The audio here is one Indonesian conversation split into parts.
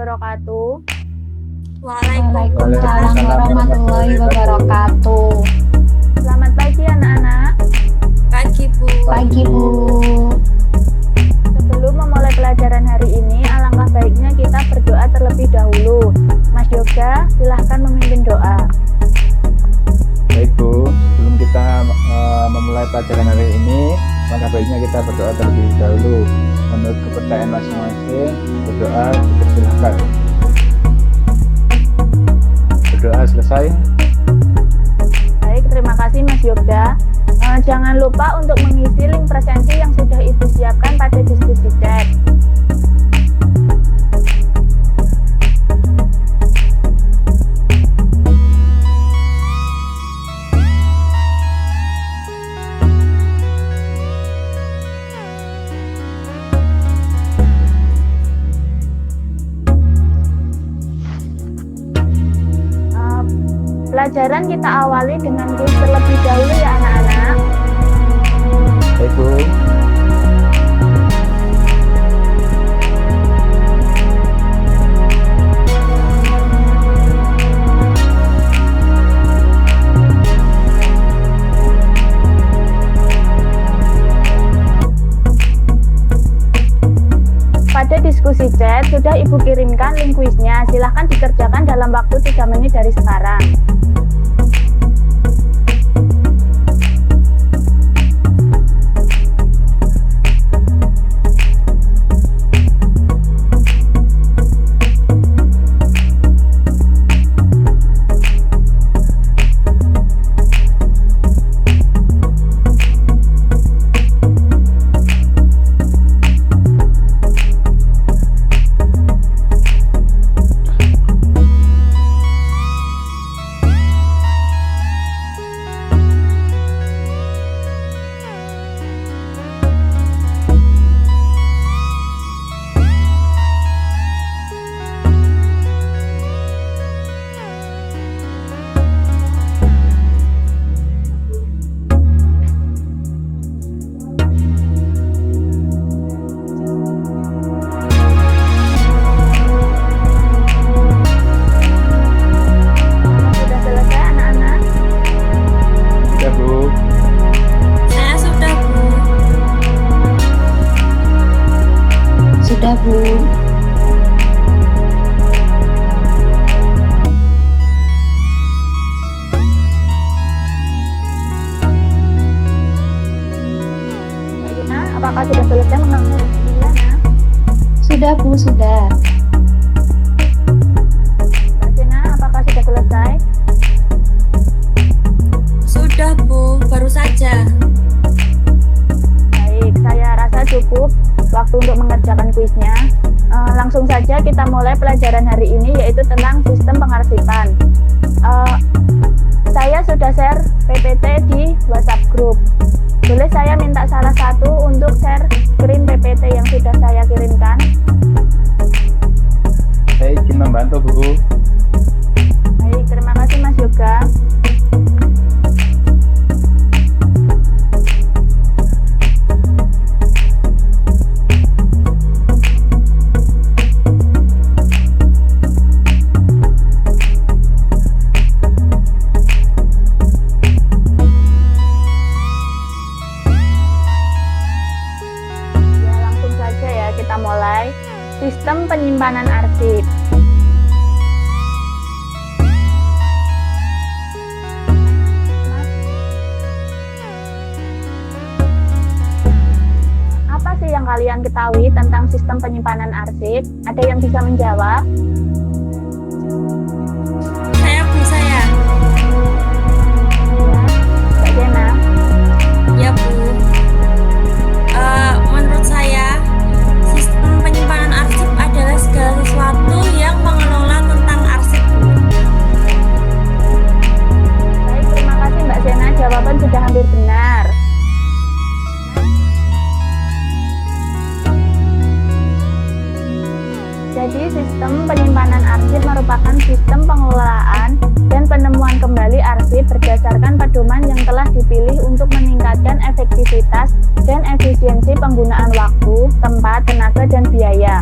wabarakatuh. Waalaikumsalam warahmatullahi wabarakatuh. Selamat pagi anak-anak. Pagi, Bu. Pagi, Bu. Sebelum memulai pelajaran hari ini, alangkah baiknya kita berdoa terlebih dahulu. Mas Yoga, silahkan memimpin doa. Baik Bu, sebelum kita memulai pelajaran hari ini, maka baiknya kita berdoa terlebih dahulu. Menurut kepercayaan masing-masing, berdoa dipersilahkan. Berdoa selesai. Baik, terima kasih Mas Yoga. Jangan lupa untuk mengisi link presensi yang sudah Ibu siapkan pada diskusi chat. Pelajaran kita awali dengan kuis terlebih dahulu ya anak-anak. Baik Bu. Pada diskusi chat sudah Ibu kirimkan link kuisnya. Silahkan dikerjakan dalam waktu 3 menit dari sekarang. Sudah selesai anak-anak? Sudah Bu. Saya sudah, Bu. Sudah, Bu. Mbak Gina, apakah sudah selesai mengambil Gimana? Sudah, Bu, sudah. Mbak Gina, apakah sudah selesai? Sudah, Bu. Baru saja. Baik, saya rasa cukup waktu untuk mengerjakan kuisnya. Langsung saja kita mulai pelajaran hari ini, yaitu tentang sistem pengarsipan. Saya sudah share PPT di WhatsApp group. Boleh saya minta salah satu untuk share screen PPT yang sudah saya kirimkan? Saya izin membantu Bu. Baik, terima kasih Mas Yoga. Ya, langsung saja ya kita mulai. Sistem penyimpanan arsip. Apa sih yang kalian ketahui tentang sistem penyimpanan arsip? Ada yang bisa menjawab? Saya, Bu, saya. Ya, Mbak Jena. Ya, Bu. Menurut saya, sistem penyimpanan arsip adalah segala sesuatu yang mengelola tentang arsip, Bu. Baik, terima kasih Mbak Zena. Jawaban sudah hampir benar. Jadi, sistem penyimpanan arsip merupakan sistem pengelolaan dan penemuan kembali arsip berdasarkan pedoman yang telah dipilih untuk meningkatkan efektivitas dan efisiensi penggunaan waktu, tempat, tenaga, dan biaya.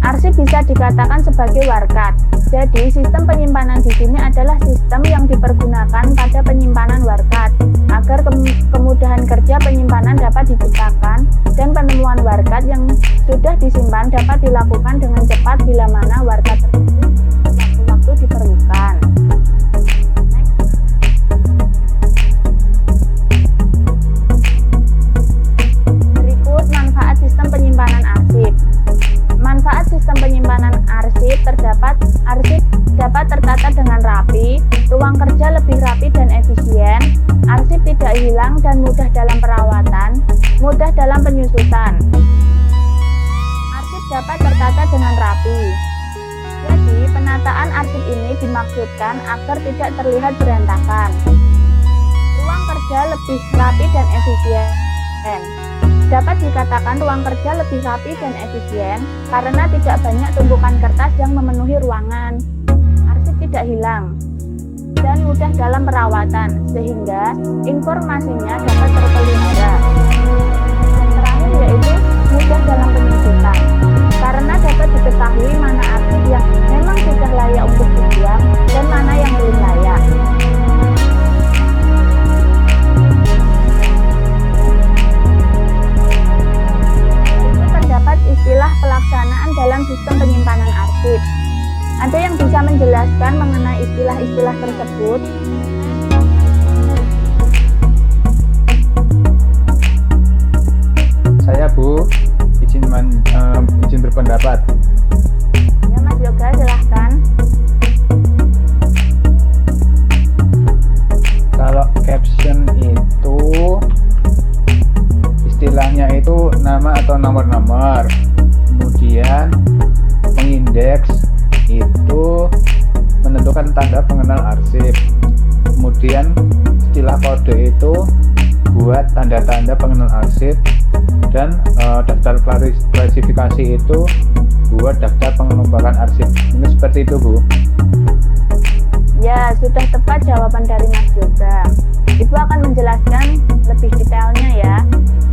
Arsip bisa dikatakan sebagai warkat. Jadi, sistem penyimpanan di sini adalah sistem yang dipergunakan pada penyimpanan warkat agar kemudahan kerja penyimpanan dapat diciptakan dan penemuan warkat yang sudah disimpan dapat dilakukan dengan cepat bila mana warkat tersebut waktu-waktu diperlukan. Berikut manfaat sistem penyimpanan arsip. Manfaat sistem penyimpanan arsip dapat tertata dengan rapi, ruang kerja lebih rapi dan efisien, arsip tidak hilang dan mudah dalam perawatan, mudah dalam penyusutan. Arsip dapat tertata dengan rapi. Jadi, penataan arsip ini dimaksudkan agar tidak terlihat berantakan. Ruang kerja lebih rapi dan efisien. Dapat dikatakan ruang kerja lebih rapi dan efisien karena tidak banyak tumpukan kertas yang memenuhi ruangan. Arsip tidak hilang dan mudah dalam perawatan sehingga informasinya dapat terpelihara. Dan terakhir yaitu mudah dalam penyusutan karena dapat diketahui mana arsip yang memang sudah layak untuk dibuang dan mana yang belum layak. Istilah pelaksanaan dalam sistem penyimpanan arsip. Ada yang bisa menjelaskan mengenai istilah-istilah tersebut? Saya Bu, izin berpendapat. Ya Mas Yoga, silahkan. Kalau caption itu istilahnya itu nama atau nomor-nomor, kemudian mengindeks itu menentukan tanda pengenal arsip, kemudian istilah kode itu buat tanda-tanda pengenal arsip, dan daftar klasifikasi itu buat daftar pengelompokan arsip. Ini seperti itu Bu. Ya, sudah tepat jawaban dari Mas Yoga. Ibu akan menjelaskan lebih detailnya ya.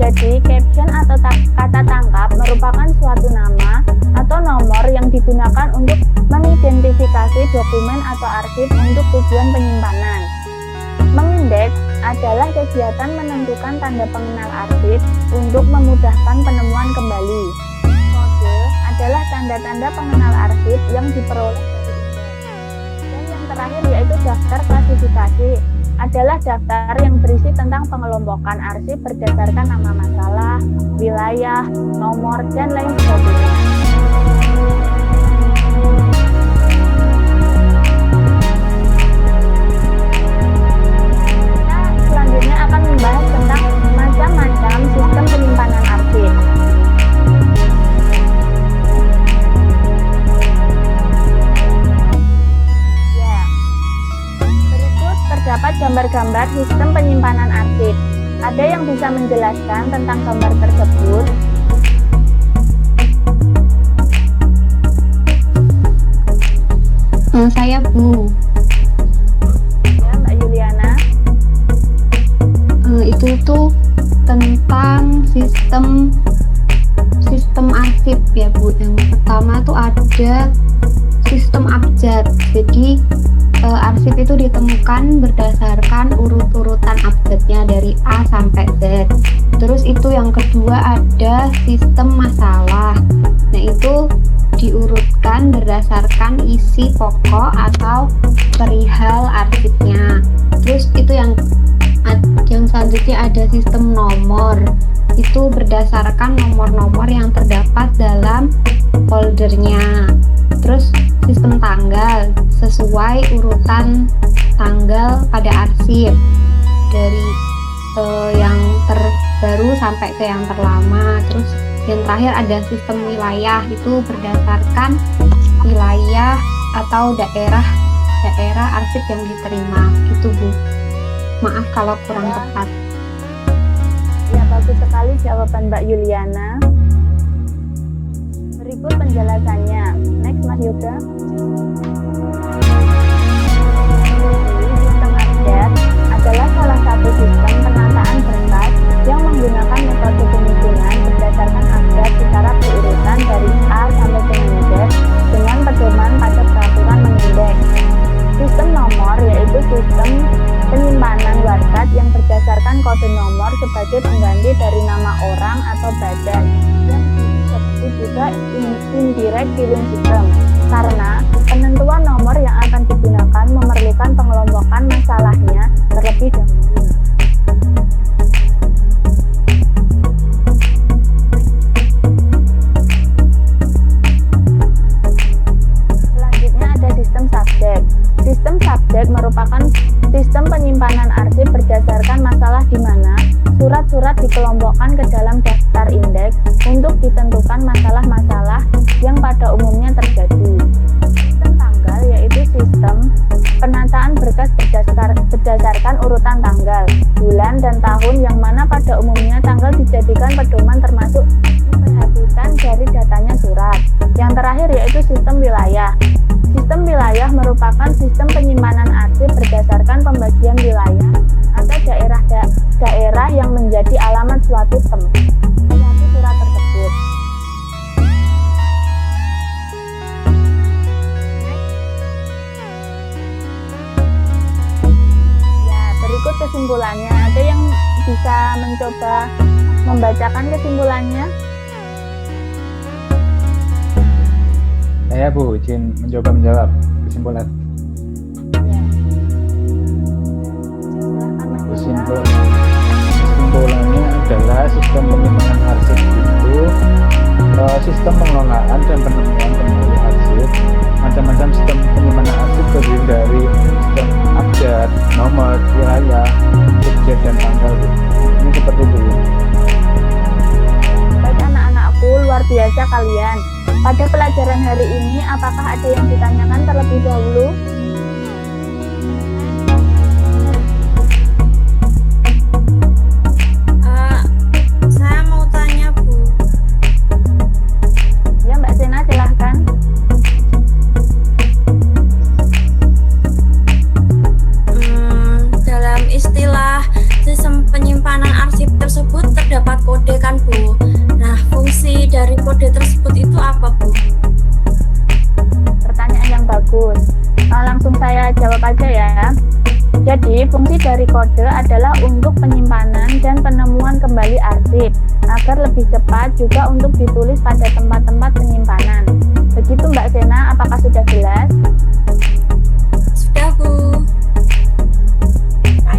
Jadi, caption atau kata tangkap merupakan suatu nama atau nomor yang digunakan untuk mengidentifikasi dokumen atau arsip untuk tujuan penyimpanan. Mengindeks adalah kegiatan menentukan tanda pengenal arsip untuk memudahkan penemuan kembali. Kode adalah tanda-tanda pengenal arsip yang diperoleh dari indeks. Dan yang terakhir yaitu daftar klasifikasi adalah daftar yang berisi tentang pengelompokan arsip berdasarkan nama masalah, wilayah, nomor, dan lain sebagainya. Kita selanjutnya akan membahas tentang macam-macam sistem penyimpanan arsip. Terdapat gambar-gambar sistem penyimpanan arsip. Ada yang bisa menjelaskan tentang gambar tersebut? Saya Bu. Ya, Mbak Yuliana. Itu tuh tentang sistem arsip ya Bu. Yang pertama tuh ada sistem abjad. Jadi arsip itu ditemukan berdasarkan urut-urutan abjadnya dari A sampai Z. Terus itu yang kedua ada sistem masalah. Nah itu diurutkan berdasarkan isi pokok atau perihal arsipnya. Terus itu yang selanjutnya ada sistem nomor. Itu berdasarkan nomor-nomor yang terdapat dalam foldernya. Terus sistem tanggal sesuai urutan tanggal pada arsip dari yang terbaru sampai ke yang terlama. Terus yang terakhir ada sistem wilayah, itu berdasarkan wilayah atau daerah arsip yang diterima gitu Bu. Maaf kalau kurang tepat. Ya, bagus sekali jawaban Mbak Yuliana. Berikut penjelasannya. Next, Mas Yoga. Sistem abjad adalah salah satu sistem penataan berkas yang menggunakan metode penyusunan berdasarkan abjad secara berurutan dari A sampai dengan Z. pada peraturan mengindeks. Sistem nomor yaitu sistem penyimpanan wordcard yang berdasarkan kode nomor sebagai pengganti dari nama orang atau badan, yang disebut juga indirect filling system, karena penentuan nomor yang akan digunakan memerlukan pengelompokan masalahnya terlebih dahulu. Selanjutnya ada sistem subjek. Sistem subjek merupakan sistem penyimpanan arsip berdasarkan masalah di mana surat-surat dikelompokkan ke dalam daftar indeks untuk ditentukan masalah-masalah yang pada umumnya terjadi. Sistem tanggal yaitu sistem penataan berkas berdasarkan urutan tanggal, bulan, dan tahun yang mana pada umumnya tanggal dijadikan pedoman termasuk diperhatikan dari datanya surat. Yang terakhir yaitu sistem wilayah. Sistem wilayah merupakan sistem penyimpanan arsip berdasarkan pembagian wilayah atau daerah yang menjadi alamat suatu surat tersebut. Ya, berikut kesimpulannya. Ada yang bisa mencoba membacakan kesimpulannya? Saya Bu izin mencoba menjawab kesimpulan. Ya. Kesimpulannya adalah sistem penyimpanan arsip itu sistem pengelolaan dan penemuan kembali arsip. Macam-macam sistem penyimpanan arsip terdiri dari sistem abjad, nomor, wilayah, subjek, dan tanggal. Ini seperti itu. Baik anak-anakku, luar biasa kalian. Pada pelajaran hari ini, apakah ada yang ditanyakan terlebih dahulu? Saya mau tanya, Bu. Ya, Mbak Sena, silahkan. Dalam istilah sistem penyimpanan arsip tersebut terdapat kode kan, Bu? Nah, fungsi dari kode tersebut itu apa, Bu? Pertanyaan yang bagus. Langsung saya jawab aja ya. Jadi, fungsi dari kode adalah untuk penyimpanan dan penemuan kembali arsip agar lebih cepat, juga untuk ditulis pada tempat-tempat penyimpanan. Begitu Mbak Sena, apakah sudah jelas? Sudah, Bu.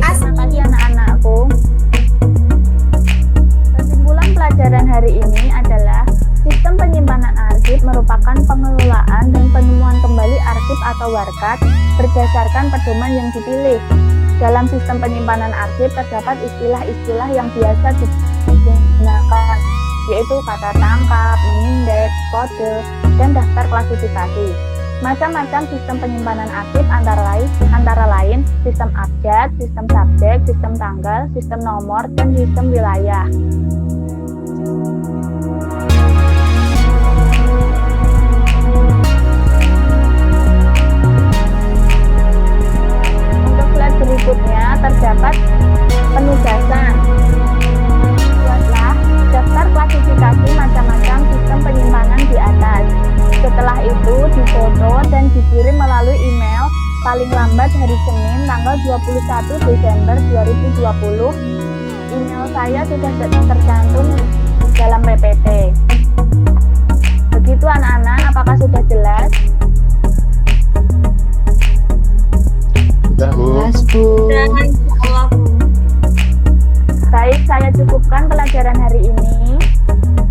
Terima kasih anak-anakku. Kesimpulan pelajaran hari ini adalah sistem penyimpanan arsip merupakan pengelolaan dan penemuan kembali arsip atau wordcard berdasarkan pedoman yang dipilih. Dalam sistem penyimpanan arsip terdapat istilah-istilah yang biasa digunakan, yaitu kata tangkap, mengindeks, kode, dan daftar klasifikasi. Macam-macam sistem penyimpanan arsip antara lain sistem abjad, sistem subjek, sistem tanggal, sistem nomor, dan sistem wilayah. Untuk slide berikutnya terdapat penugasan. Buatlah daftar klasifikasi macam-macam sistem penyimpanan di atas. Setelah itu difoto dan dikirim melalui email paling lambat hari Senin tanggal 21 Desember 2020. Email saya sudah tercantum dalam PPT. Begitu anak-anak, apakah sudah jelas? Sudah Bu. Jelas, Bu. Dan insyaallah, Bu. Baik, saya cukupkan pelajaran hari ini.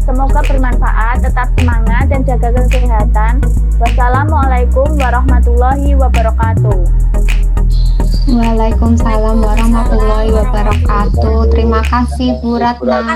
Semoga bermanfaat, tetap semangat dan jaga kesehatan. Wassalamualaikum warahmatullahi wabarakatuh. Waalaikumsalam warahmatullahi wabarakatuh. Terima kasih Bu Ratna.